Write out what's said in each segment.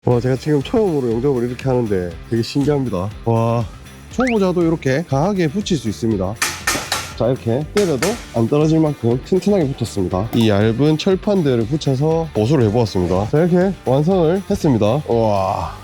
와, 제가 지금 처음으로 용접을 이렇게 하는데 되게 신기합니다. 와, 초보자도 이렇게 강하게 붙일 수 있습니다. 자, 이렇게 때려도 안 떨어질 만큼 튼튼하게 붙었습니다. 이 얇은 철판들을 붙여서 보수를 해보았습니다. 자, 이렇게 완성을 했습니다. 와.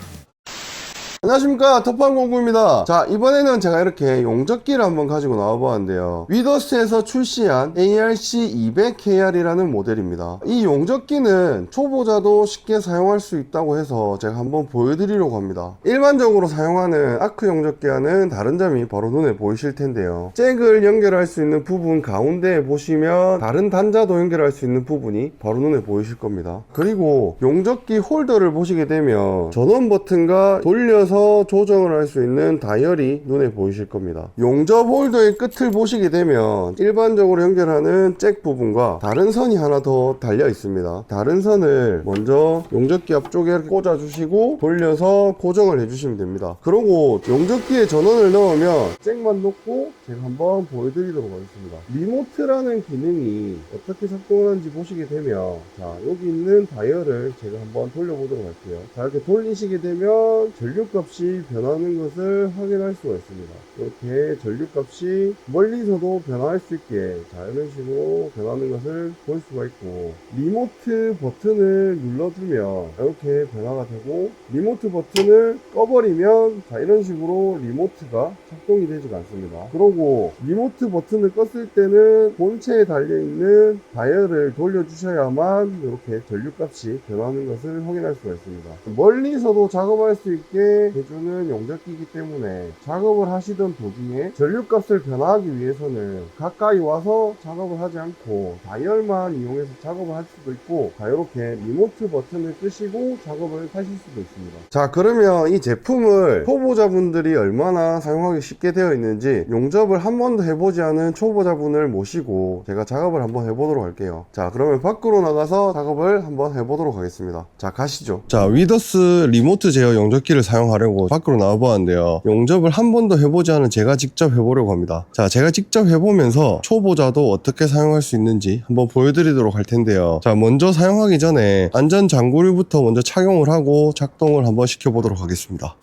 안녕하십니까, 덕방공구입니다. 자, 이번에는 제가 이렇게 용접기를 한번 가지고 나와보았는데요, 위더스에서 출시한 ARC200KR이라는 모델입니다. 이 용접기는 초보자도 쉽게 사용할 수 있다고 해서 제가 한번 보여드리려고 합니다. 일반적으로 사용하는 아크 용접기와는 다른 점이 바로 눈에 보이실 텐데요, 잭을 연결할 수 있는 부분 가운데에 보시면 다른 단자도 연결할 수 있는 부분이 바로 눈에 보이실 겁니다. 그리고 용접기 홀더를 보시게 되면 전원 버튼과 돌려서 조정을 할 수 있는 다이얼이 눈에 보이실 겁니다. 용접 홀더의 끝을 보시게 되면 일반적으로 연결하는 잭 부분과 다른 선이 하나 더 달려 있습니다. 다른 선을 먼저 용접기 앞쪽에 꽂아 주시고 돌려서 고정을 해 주시면 됩니다. 그리고 용접기에 전원을 넣으면 잭만 놓고 제가 한번 보여드리도록 하겠습니다. 리모트라는 기능이 어떻게 작동하는지 보시게 되면, 자, 여기 있는 다이얼을 제가 한번 돌려보도록 할게요. 자, 이렇게 돌리시게 되면 전류값이 변하는 것을 확인할 수가 있습니다. 이렇게 전류값이 멀리서도 변화할 수 있게, 자, 이런 식으로 변하는 것을 볼 수가 있고, 리모트 버튼을 눌러주면 이렇게 변화가 되고, 리모트 버튼을 꺼버리면, 자, 이런 식으로 리모트가 작동이 되지가 않습니다. 그리고 리모트 버튼을 껐을 때는 본체에 달려있는 다이얼을 돌려주셔야만 이렇게 전류값이 변하는 것을 확인할 수가 있습니다. 멀리서도 작업할 수 있게 해주는 용접기이기 때문에 작업을 하시던 도중에 전류값을 변화하기 위해서는 가까이 와서 작업을 하지 않고 다이얼만 이용해서 작업을 할 수도 있고, 자, 이렇게 리모트 버튼을 끄시고 작업을 하실 수도 있습니다. 자, 그러면 이 제품을 초보자분들이 얼마나 사용하기 쉽게 되어 있는지 용접을 한 번도 해보지 않은 초보자분을 모시고 제가 작업을 한번 해보도록 할게요. 자, 그러면 밖으로 나가서 작업을 한번 해보도록 하겠습니다. 자, 가시죠. 자, 위더스 리모트 제어 용접기를 사용하려고 밖으로 나와보았는데요, 용접을 한 번도 해보지 않은 제가 직접 해보려고 합니다. 자, 제가 직접 해보면서 초보자도 어떻게 사용할 수 있는지 한번 보여드리도록 할 텐데요, 자, 먼저 사용하기 전에 안전 장구류부터 먼저 착용을 하고 작동을 한번 시켜보도록 하겠습니다.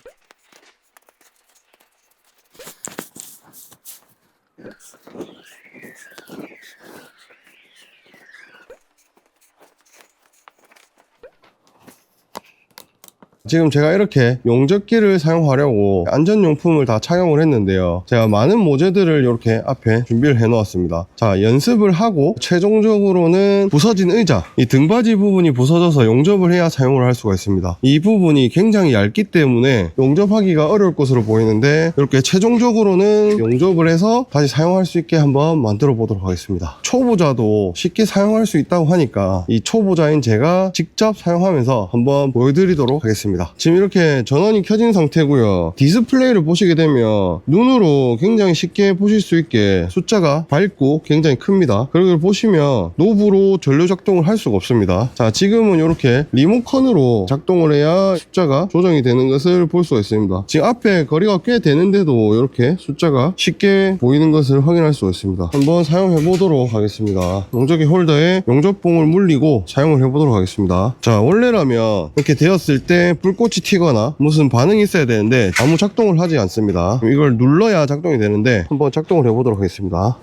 지금 제가 이렇게 용접기를 사용하려고 안전용품을 다 착용을 했는데요, 제가 많은 모재들을 이렇게 앞에 준비를 해 놓았습니다. 자, 연습을 하고 최종적으로는 부서진 의자, 이 등받이 부분이 부서져서 용접을 해야 사용을 할 수가 있습니다. 이 부분이 굉장히 얇기 때문에 용접하기가 어려울 것으로 보이는데, 이렇게 최종적으로는 용접을 해서 다시 사용할 수 있게 한번 만들어 보도록 하겠습니다. 초보자도 쉽게 사용할 수 있다고 하니까 이 초보자인 제가 직접 사용하면서 한번 보여드리도록 하겠습니다. 지금 이렇게 전원이 켜진 상태고요, 디스플레이를 보시게 되면 눈으로 굉장히 쉽게 보실 수 있게 숫자가 밝고 굉장히 큽니다. 그리고 보시면 노브로 전류 작동을 할 수가 없습니다. 자, 지금은 이렇게 리모컨으로 작동을 해야 숫자가 조정이 되는 것을 볼 수가 있습니다. 지금 앞에 거리가 꽤 되는데도 이렇게 숫자가 쉽게 보이는 것을 확인할 수가 있습니다. 한번 사용해 보도록 하겠습니다. 용접기 홀더에 용접봉을 물리고 사용을 해 보도록 하겠습니다. 자, 원래라면 이렇게 되었을 때 불꽃이 튀거나 무슨 반응이 있어야 되는데 아무 작동을 하지 않습니다. 이걸 눌러야 작동이 되는데 한번 작동을 해보도록 하겠습니다.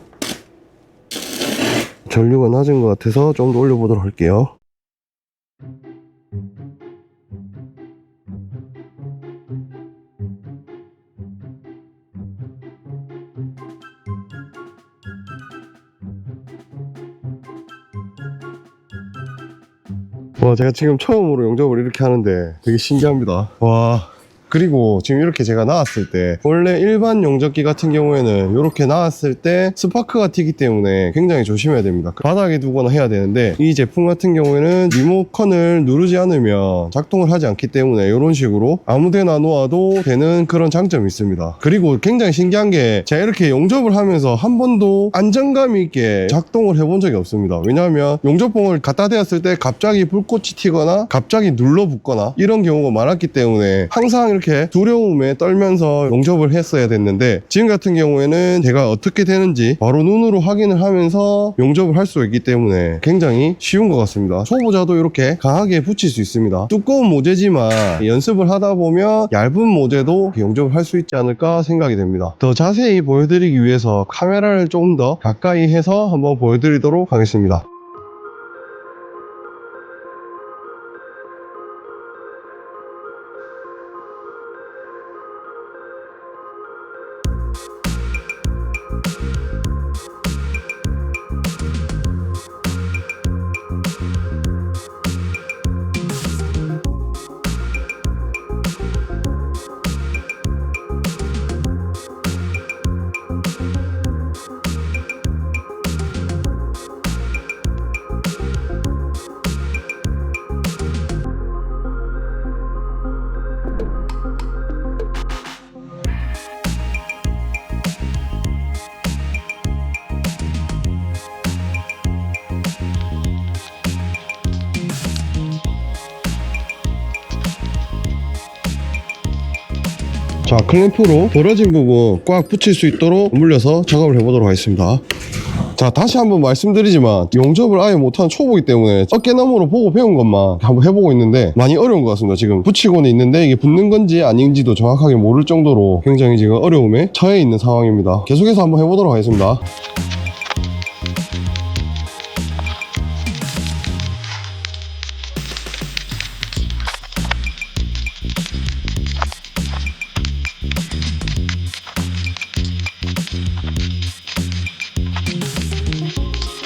전류가 낮은 것 같아서 좀 더 올려보도록 할게요. 와, 제가 지금 처음으로 용접을 이렇게 하는데 되게 신기합니다. 와, 그리고 지금 이렇게 제가 나왔을 때, 원래 일반 용접기 같은 경우에는 이렇게 나왔을 때 스파크가 튀기 때문에 굉장히 조심해야 됩니다. 바닥에 두거나 해야 되는데, 이 제품 같은 경우에는 리모컨을 누르지 않으면 작동을 하지 않기 때문에 이런 식으로 아무데나 놓아도 되는 그런 장점이 있습니다. 그리고 굉장히 신기한 게, 제가 이렇게 용접을 하면서 한 번도 안정감 있게 작동을 해본 적이 없습니다. 왜냐하면 용접봉을 갖다 대었을 때 갑자기 불꽃이 튀거나 갑자기 눌러붙거나 이런 경우가 많았기 때문에 항상 이렇게 이렇게 두려움에 떨면서 용접을 했어야 됐는데, 지금 같은 경우에는 제가 어떻게 되는지 바로 눈으로 확인을 하면서 용접을 할 수 있기 때문에 굉장히 쉬운 것 같습니다. 초보자도 이렇게 강하게 붙일 수 있습니다. 두꺼운 모재지만 연습을 하다 보면 얇은 모재도 용접을 할 수 있지 않을까 생각이 됩니다. 더 자세히 보여드리기 위해서 카메라를 좀 더 가까이 해서 한번 보여드리도록 하겠습니다. 자, 클램프로 벌어진 부분 꽉 붙일 수 있도록 물려서 작업을 해보도록 하겠습니다. 자, 다시 한번 말씀드리지만 용접을 아예 못하는 초보이기 때문에 어깨너머로 보고 배운 것만 한번 해보고 있는데 많이 어려운 것 같습니다. 지금 붙이고는 있는데 이게 붙는 건지 아닌지도 정확하게 모를 정도로 굉장히 지금 어려움에 처해 있는 상황입니다. 계속해서 한번 해보도록 하겠습니다.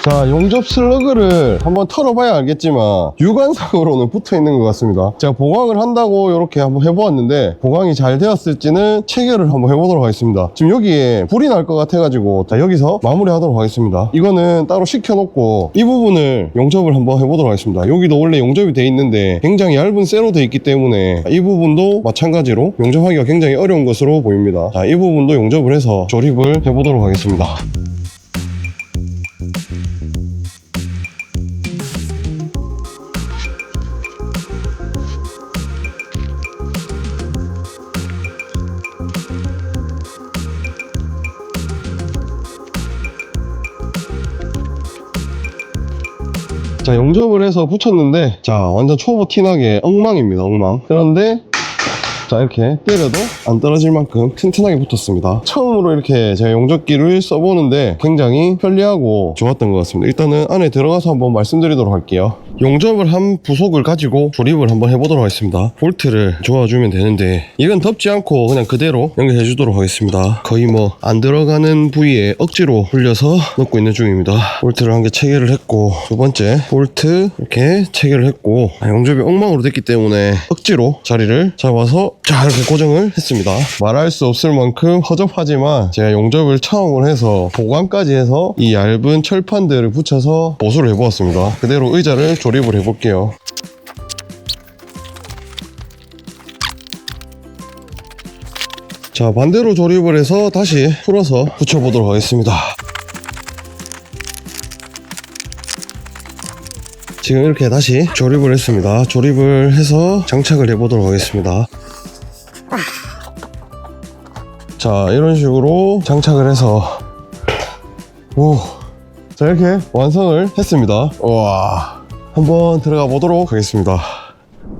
자, 용접 슬러그를 한번 털어봐야 알겠지만 유관상으로는 붙어있는 것 같습니다. 제가 보강을 한다고 이렇게 한번 해보았는데 보강이 잘 되었을지는 체결을 한번 해보도록 하겠습니다. 지금 여기에 불이 날 것 같아가지고 자, 여기서 마무리 하도록 하겠습니다. 이거는 따로 식혀놓고 이 부분을 용접을 한번 해보도록 하겠습니다. 여기도 원래 용접이 돼 있는데 굉장히 얇은 쇠로 돼 있기 때문에 이 부분도 마찬가지로 용접하기가 굉장히 어려운 것으로 보입니다. 자, 이 부분도 용접을 해서 조립을 해보도록 하겠습니다. 자, 용접을 해서 붙였는데 자, 완전 초보 티나게 엉망입니다. 엉망. 그런데 자, 이렇게 때려도 안 떨어질 만큼 튼튼하게 붙었습니다. 처음으로 이렇게 제가 용접기를 써보는데 굉장히 편리하고 좋았던 것 같습니다. 일단은 안에 들어가서 한번 말씀드리도록 할게요. 용접을 한 부속을 가지고 조립을 한번 해보도록 하겠습니다. 볼트를 조아주면 되는데 이건 덮지 않고 그냥 그대로 연결해 주도록 하겠습니다. 거의 뭐 안 들어가는 부위에 억지로 굴려서 넣고 있는 중입니다. 볼트를 한 개 체결을 했고, 두 번째 볼트 이렇게 체결을 했고, 용접이 엉망으로 됐기 때문에 억지로 자리를 잡아서 자, 이렇게 고정을 했습니다. 말할 수 없을 만큼 허접하지만 제가 용접을 처음으로 해서 보강까지 해서 이 얇은 철판들을 붙여서 보수를 해보았습니다. 그대로 의자를 조립을 해볼게요. 자, 반대로 조립을 해서 다시 풀어서 붙여보도록 하겠습니다. 지금 이렇게 다시 조립을 했습니다. 조립을 해서 장착을 해보도록 하겠습니다. 자, 이런 식으로 장착을 해서 자, 이렇게 완성을 했습니다. 우와, 한번 들어가 보도록 하겠습니다.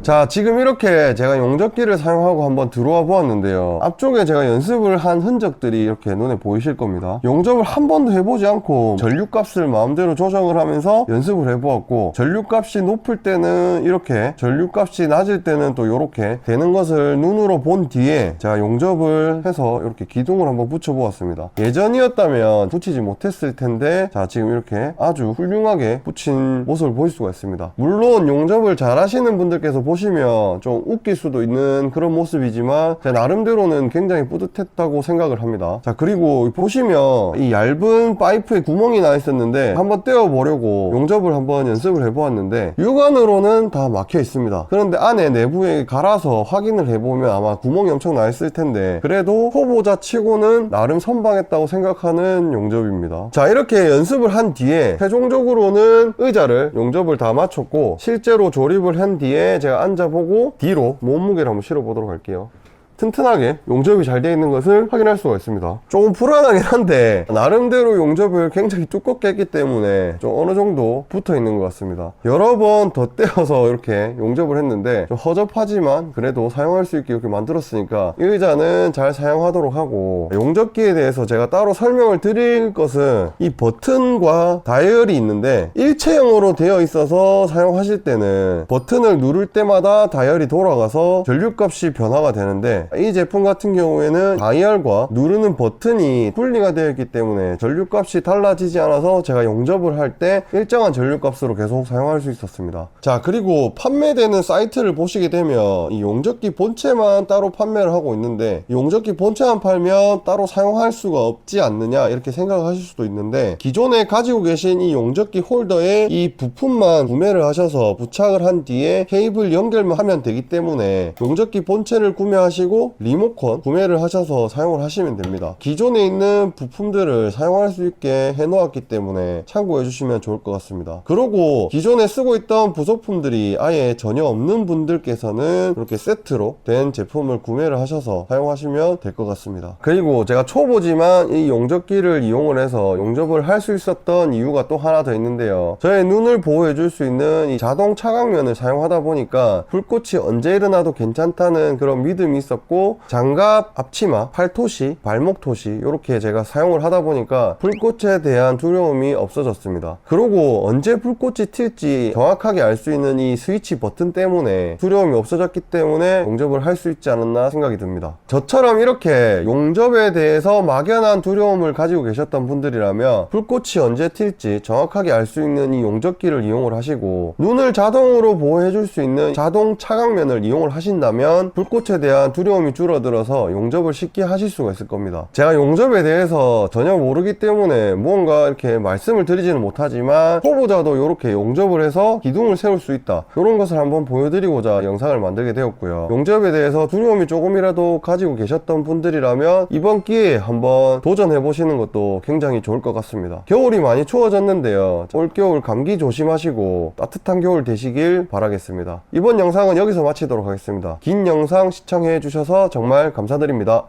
자, 지금 이렇게 제가 용접기를 사용하고 한번 들어와 보았는데요. 앞쪽에 제가 연습을 한 흔적들이 이렇게 눈에 보이실 겁니다. 용접을 한 번도 해보지 않고 전류값을 마음대로 조정을 하면서 연습을 해보았고, 전류값이 높을 때는 이렇게, 전류값이 낮을 때는 또 이렇게 되는 것을 눈으로 본 뒤에 제가 용접을 해서 이렇게 기둥을 한번 붙여보았습니다. 예전이었다면 붙이지 못했을 텐데, 자, 지금 이렇게 아주 훌륭하게 붙인 모습을 볼 수가 있습니다. 물론 용접을 잘 하시는 분들께서 보시면 좀 웃길 수도 있는 그런 모습이지만 제 나름대로는 굉장히 뿌듯했다고 생각을 합니다. 자, 그리고 보시면 이 얇은 파이프에 구멍이 나 있었는데 한번 떼어 보려고 용접을 한번 연습을 해보았는데 육안으로는 다 막혀 있습니다. 그런데 안에 내부에 갈아서 확인을 해보면 아마 구멍이 엄청 나 있을 텐데, 그래도 초보자 치고는 나름 선방했다고 생각하는 용접입니다. 자, 이렇게 연습을 한 뒤에 최종적으로는 의자를 용접을 다 마쳤고, 실제로 조립을 한 뒤에 제가 앉아보고 뒤로 몸무게를 한번 실어보도록 할게요. 튼튼하게 용접이 잘 되어 있는 것을 확인할 수가 있습니다. 조금 불안하긴 한데 나름대로 용접을 굉장히 두껍게 했기 때문에 좀 어느 정도 붙어 있는 것 같습니다. 여러 번 덧대어서 이렇게 용접을 했는데 좀 허접하지만 그래도 사용할 수 있게 이렇게 만들었으니까 이 의자는 잘 사용하도록 하고, 용접기에 대해서 제가 따로 설명을 드릴 것은 이 버튼과 다이얼이 있는데 일체형으로 되어 있어서 사용하실 때는 버튼을 누를 때마다 다이얼이 돌아가서 전류값이 변화가 되는데, 이 제품 같은 경우에는 다이얼과 누르는 버튼이 분리가 되어 있기 때문에 전류값이 달라지지 않아서 제가 용접을 할 때 일정한 전류값으로 계속 사용할 수 있었습니다. 자, 그리고 판매되는 사이트를 보시게 되면 이 용접기 본체만 따로 판매를 하고 있는데, 용접기 본체만 팔면 따로 사용할 수가 없지 않느냐 이렇게 생각하실 수도 있는데, 기존에 가지고 계신 이 용접기 홀더에 이 부품만 구매를 하셔서 부착을 한 뒤에 케이블 연결만 하면 되기 때문에 용접기 본체를 구매하시고 리모컨 구매를 하셔서 사용을 하시면 됩니다. 기존에 있는 부품들을 사용할 수 있게 해 놓았기 때문에 참고해 주시면 좋을 것 같습니다. 그리고 기존에 쓰고 있던 부속품들이 아예 전혀 없는 분들께서는 이렇게 세트로 된 제품을 구매를 하셔서 사용하시면 될 것 같습니다. 그리고 제가 초보지만 이 용접기를 이용을 해서 용접을 할 수 있었던 이유가 또 하나 더 있는데요. 저의 눈을 보호해 줄 수 있는 이 자동 차광면을 사용하다 보니까 불꽃이 언제 일어나도 괜찮다는 그런 믿음이 있었고, 장갑, 앞치마, 팔토시, 발목토시 이렇게 제가 사용을 하다 보니까 불꽃에 대한 두려움이 없어졌습니다. 그리고 언제 불꽃이 튈지 정확하게 알 수 있는 이 스위치 버튼 때문에 두려움이 없어졌기 때문에 용접을 할 수 있지 않았나 생각이 듭니다. 저처럼 이렇게 용접에 대해서 막연한 두려움을 가지고 계셨던 분들이라면 불꽃이 언제 튈지 정확하게 알 수 있는 이 용접기를 이용을 하시고, 눈을 자동으로 보호해 줄 수 있는 자동 차광면을 이용을 하신다면 불꽃에 대한 두려움이 줄어들어서 용접을 쉽게 하실 수가 있을 겁니다. 제가 용접에 대해서 전혀 모르기 때문에 무언가 이렇게 말씀을 드리지는 못하지만, 초보자도 이렇게 용접을 해서 기둥을 세울 수 있다, 이런 것을 한번 보여드리고자 영상을 만들게 되었고요. 용접에 대해서 두려움이 조금이라도 가지고 계셨던 분들이라면 이번 기회에 한번 도전해 보시는 것도 굉장히 좋을 것 같습니다. 겨울이 많이 추워졌는데요, 올겨울 감기 조심하시고 따뜻한 겨울 되시길 바라겠습니다. 이번 영상은 여기서 마치도록 하겠습니다. 긴 영상 시청해 주셔서 정말 감사드립니다.